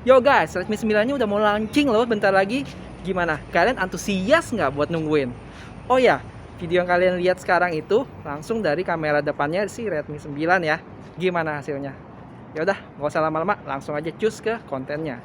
Yo guys, Redmi 9-nya udah mau launching loh bentar lagi. Gimana? Kalian antusias nggak buat nungguin? Oh ya, video yang kalian lihat sekarang itu langsung dari kamera depannya si Redmi 9 ya. Gimana hasilnya? Ya udah, nggak usah lama-lama, langsung aja cus ke kontennya.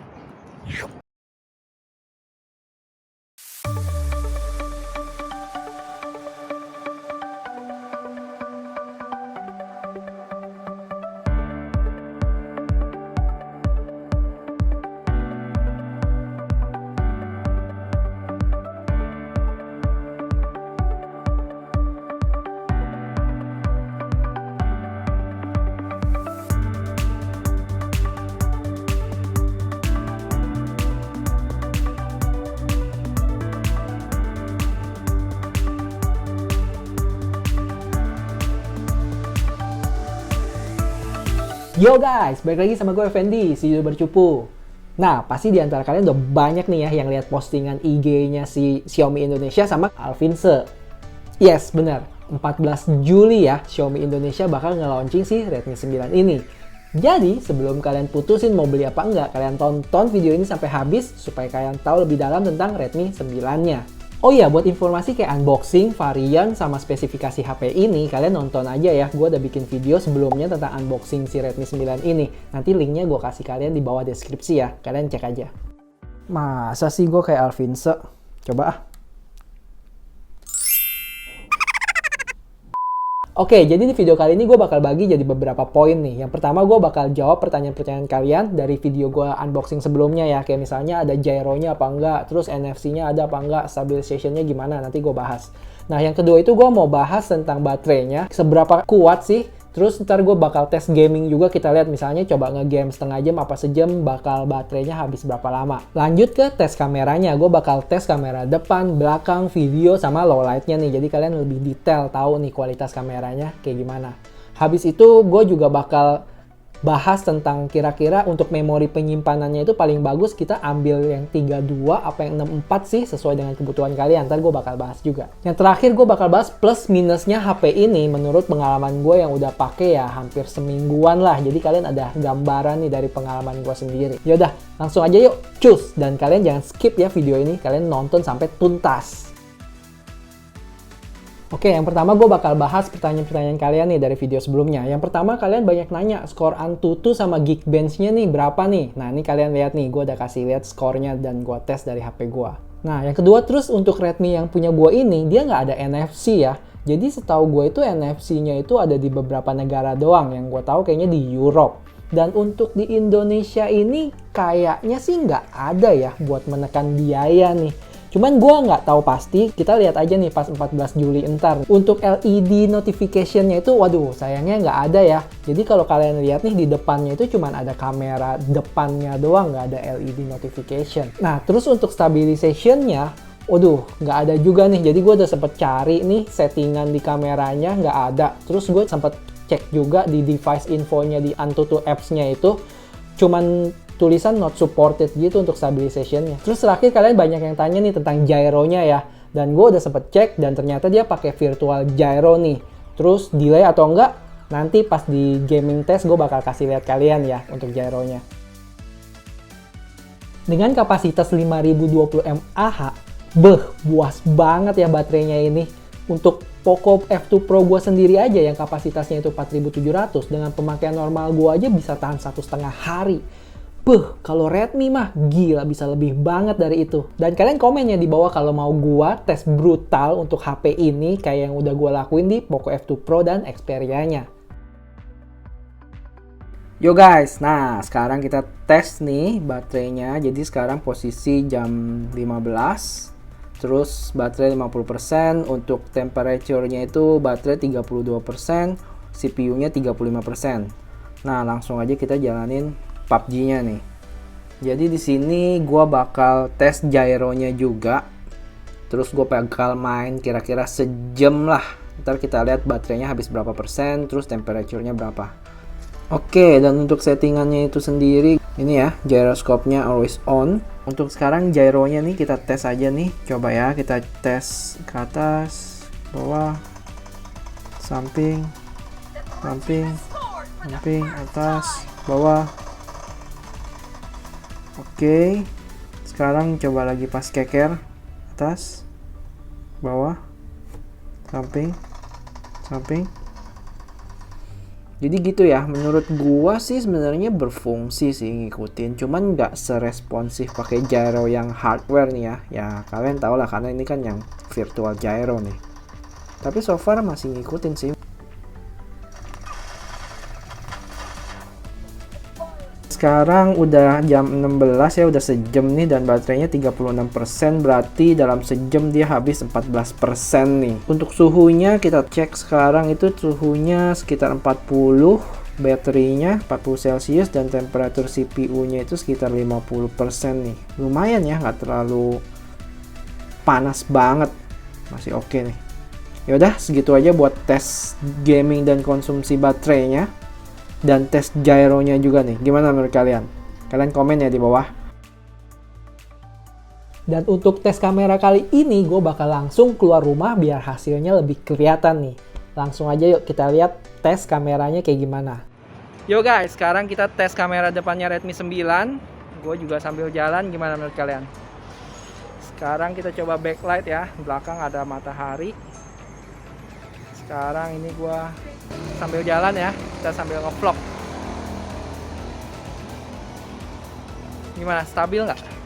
Yo guys, balik lagi sama gue Effendi, si YouTuber Cupu. Nah, pasti di antara kalian udah banyak nih ya yang lihat postingan IG-nya si Xiaomi Indonesia sama Alvinse. Yes, benar. 14 Juli ya, Xiaomi Indonesia bakal nge-launching si Redmi 9 ini. Jadi, sebelum kalian putusin mau beli apa enggak, kalian tonton video ini sampai habis supaya kalian tahu lebih dalam tentang Redmi 9-nya. Oh iya, buat informasi kayak unboxing, varian, sama spesifikasi HP ini, kalian nonton aja ya. Gue udah bikin video sebelumnya tentang unboxing si Redmi 9 ini. Nanti linknya gue kasih kalian di bawah deskripsi ya. Kalian cek aja. Masa sih gue kayak Alvinse? Coba ah. Oke, jadi di video kali ini gue bakal bagi jadi beberapa poin nih. Yang pertama gue bakal jawab pertanyaan-pertanyaan kalian dari video gue unboxing sebelumnya ya. Kayak misalnya ada gyro-nya apa enggak, terus NFC-nya ada apa enggak, stabilization-nya gimana, nanti gue bahas. Nah, yang kedua itu gue mau bahas tentang baterainya, seberapa kuat sih. Terus ntar gue bakal tes gaming juga, kita lihat misalnya coba nge-game setengah jam apa sejam bakal baterainya habis berapa lama. Lanjut ke tes kameranya, gue bakal tes kamera depan, belakang, video, sama low light-nya nih. Jadi kalian lebih detail tahu nih kualitas kameranya kayak gimana. Habis itu gue juga bakal bahas tentang kira-kira untuk memori penyimpanannya itu paling bagus kita ambil yang 32 apa yang 64 sih sesuai dengan kebutuhan kalian. Ntar gue bakal bahas juga. Yang terakhir gue bakal bahas plus minusnya HP ini menurut pengalaman gue yang udah pakai ya hampir semingguan lah. Jadi kalian ada gambaran nih dari pengalaman gue sendiri. Yaudah langsung aja yuk cus. Dan kalian jangan skip ya video ini. Kalian nonton sampai tuntas. Oke, yang pertama gue bakal bahas pertanyaan-pertanyaan kalian nih dari video sebelumnya. Yang pertama kalian banyak nanya skor Antutu sama Geekbench-nya nih berapa nih? Nah ini kalian lihat nih, gue udah kasih lihat skornya dan gue tes dari HP gue. Nah yang kedua terus untuk Redmi yang punya gue ini, dia nggak ada NFC ya. Jadi setahu gue itu NFC-nya itu ada di beberapa negara doang. Yang gue tahu kayaknya di Europe. Dan untuk di Indonesia ini kayaknya sih nggak ada ya buat menekan biaya nih. Cuman gue nggak tahu pasti, kita lihat aja nih pas 14 Juli entar. Untuk LED notification-nya itu, waduh sayangnya nggak ada ya. Jadi kalau kalian lihat nih di depannya itu cuman ada kamera depannya doang, nggak ada LED notification. Nah terus untuk stabilization-nya, waduh nggak ada juga nih. Jadi gue udah sempet cari nih settingan di kameranya, nggak ada. Terus gue sempet cek juga di device infonya di Antutu apps-nya itu, cuman tulisan not supported gitu untuk stabilization-nya. Terus terakhir kalian banyak yang tanya nih tentang gyro-nya ya. Dan gue udah sempet cek dan ternyata dia pakai virtual gyro nih. Terus delay atau enggak, nanti pas di gaming test gue bakal kasih lihat kalian ya untuk gyro-nya. Dengan kapasitas 5020 mAh, buas banget ya baterainya ini. Untuk Poco F2 Pro gue sendiri aja yang kapasitasnya itu 4700, dengan pemakaian normal gue aja bisa tahan 1,5 hari. Kalau Redmi mah gila bisa lebih banget dari itu. Dan kalian komennya di bawah kalau mau gua tes brutal untuk HP ini kayak yang udah gua lakuin di Poco F2 Pro dan Xperia-nya. Yo guys, nah sekarang kita tes nih baterainya. Jadi sekarang posisi jam 15. Terus baterai 50%, untuk temperature-nya itu baterai 32%, CPU-nya 35%. Nah, langsung aja kita jalanin PUBG-nya nih. Jadi di sini gua bakal tes gyro-nya juga. Terus gue bakal main kira-kira sejam lah. Ntar kita lihat baterainya habis berapa persen, terus temperature-nya berapa. Oke, dan untuk settingannya itu sendiri, ini ya, gyroscope-nya always on. Untuk sekarang gyro-nya nih kita tes aja nih. Coba ya, kita tes ke atas, bawah, samping, samping, samping, atas, bawah. Oke. Sekarang coba lagi pas keker. Atas, bawah, samping, samping. Jadi gitu ya, menurut gua sih sebenarnya berfungsi sih ngikutin, cuman nggak seresponsif pakai gyro yang hardware nih ya. Ya kalian tau lah karena ini kan yang virtual gyro nih. Tapi so far masih ngikutin sih. Sekarang udah jam 16 ya, udah sejam nih dan baterainya 36%, berarti dalam sejam dia habis 14% nih. Untuk suhunya kita cek sekarang itu suhunya sekitar 40, baterainya 40 Celcius dan temperatur CPU-nya itu sekitar 50% nih. Lumayan ya, nggak terlalu panas banget. Masih oke nih. Yaudah, segitu aja buat tes gaming dan konsumsi baterainya. Dan tes gyronya juga nih. Gimana menurut kalian? Kalian komen ya di bawah. Dan untuk tes kamera kali ini, gue bakal langsung keluar rumah biar hasilnya lebih kelihatan nih. Langsung aja yuk kita lihat tes kameranya kayak gimana. Yo guys, sekarang kita tes kamera depannya Redmi 9. Gue juga sambil jalan, gimana menurut kalian? Sekarang kita coba backlight ya. Belakang ada matahari. Sekarang ini gue sambil jalan ya, kita sambil nge-vlog. Gimana, stabil nggak?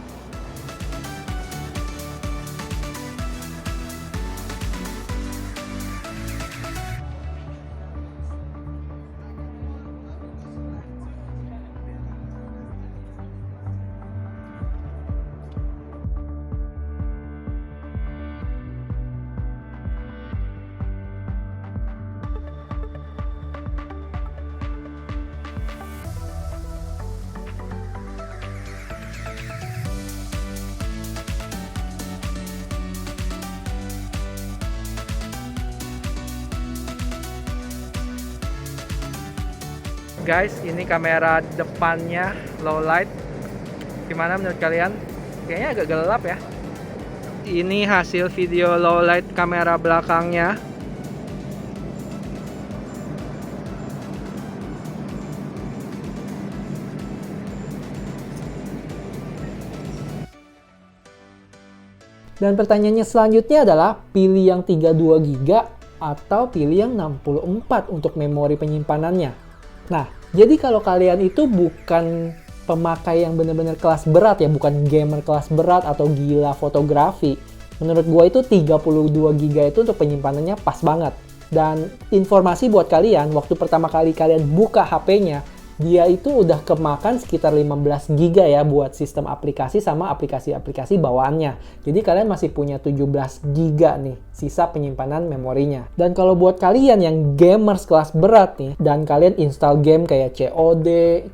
Guys, ini kamera depannya low light. Gimana menurut kalian? Kayaknya agak gelap ya. Ini hasil video low light kamera belakangnya. Dan pertanyaannya selanjutnya adalah pilih yang 32 GB atau pilih yang 64 untuk memori penyimpanannya. Nah, jadi kalau kalian itu bukan pemakai yang benar-benar kelas berat ya, bukan gamer kelas berat atau gila fotografi, menurut gue itu 32 GB itu untuk penyimpanannya pas banget. Dan informasi buat kalian, waktu pertama kali kalian buka HP-nya, dia itu udah kemakan sekitar 15 GB ya buat sistem aplikasi sama aplikasi-aplikasi bawaannya. Jadi kalian masih punya 17 GB nih sisa penyimpanan memorinya. Dan kalau buat kalian yang gamers kelas berat nih dan kalian install game kayak COD,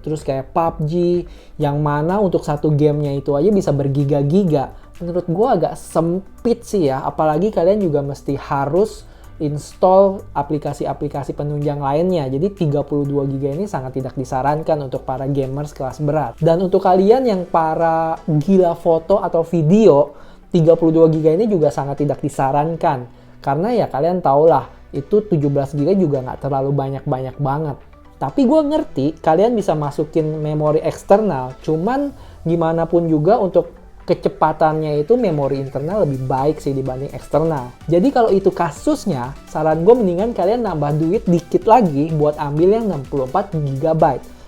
terus kayak PUBG, yang mana untuk satu gamenya itu aja bisa bergiga-giga, menurut gua agak sempit sih ya. Apalagi kalian juga mesti harus install aplikasi-aplikasi penunjang lainnya. Jadi 32 GB ini sangat tidak disarankan untuk para gamers kelas berat. Dan untuk kalian yang para gila foto atau video, 32 GB ini juga sangat tidak disarankan. Karena ya kalian tahulah, itu 17 GB juga nggak terlalu banyak-banyak banget. Tapi gue ngerti kalian bisa masukin memori eksternal, cuman gimana pun juga untuk kecepatannya itu memori internal lebih baik sih dibanding eksternal. Jadi kalau itu kasusnya, saran gue mendingan kalian nambah duit dikit lagi buat ambil yang 64 GB.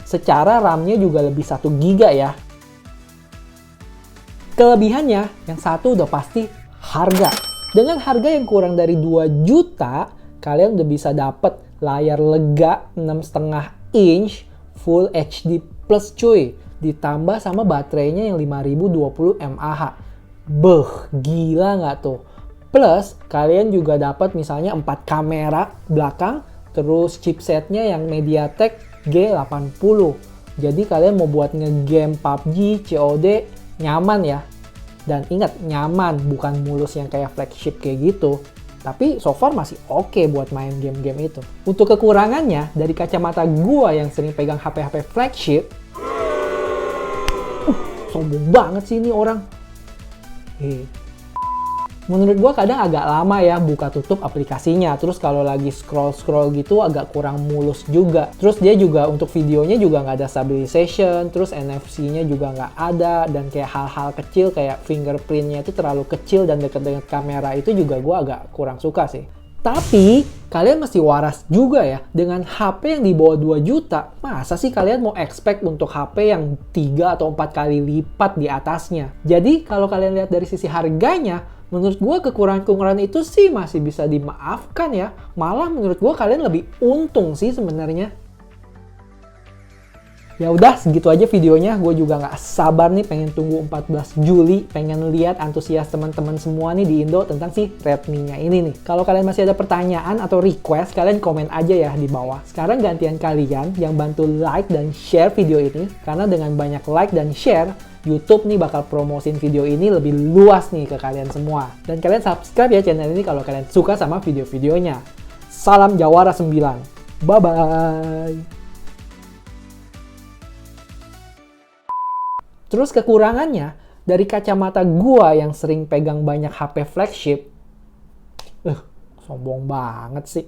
Secara RAM-nya juga lebih 1 GB ya. Kelebihannya, yang satu udah pasti harga. Dengan harga yang kurang dari 2 juta, kalian udah bisa dapet layar lega 6,5 inch Full HD Plus cuy. Ditambah sama baterainya yang 5020 mAh. Beuh, gila nggak tuh? Plus, kalian juga dapat misalnya 4 kamera belakang, terus chipsetnya yang MediaTek G80. Jadi kalian mau buat ngegame PUBG, COD, nyaman ya. Dan ingat, nyaman, bukan mulus yang kayak flagship kayak gitu. Tapi so far masih oke buat main game-game itu. Untuk kekurangannya, dari kacamata gua yang sering pegang HP-HP flagship, sombong banget sih ini orang. Menurut gua kadang agak lama ya buka tutup aplikasinya. Terus kalau lagi scroll-scroll gitu agak kurang mulus juga. Terus dia juga untuk videonya juga nggak ada stabilization. Terus NFC-nya juga nggak ada. Dan kayak hal-hal kecil kayak fingerprint-nya itu terlalu kecil dan deket-deket kamera itu juga gua agak kurang suka sih. Tapi, kalian mesti waras juga ya, dengan HP yang di bawah 2 juta, masa sih kalian mau expect untuk HP yang 3 atau 4 kali lipat di atasnya? Jadi, kalau kalian lihat dari sisi harganya, menurut gue kekurangan-kekurangan itu sih masih bisa dimaafkan ya. Malah menurut gue kalian lebih untung sih sebenarnya. Ya udah segitu aja videonya, gue juga nggak sabar nih pengen tunggu 14 Juli, pengen lihat antusias teman-teman semua nih di Indo tentang si Redmi-nya ini nih. Kalau kalian masih ada pertanyaan atau request, kalian komen aja ya di bawah. Sekarang gantian kalian yang bantu like dan share video ini, karena dengan banyak like dan share, YouTube nih bakal promosin video ini lebih luas nih ke kalian semua. Dan kalian subscribe ya channel ini kalau kalian suka sama video-videonya. Salam Jawara 9. Bye-bye. Terus kekurangannya, dari kacamata gua yang sering pegang banyak HP flagship, sombong banget sih.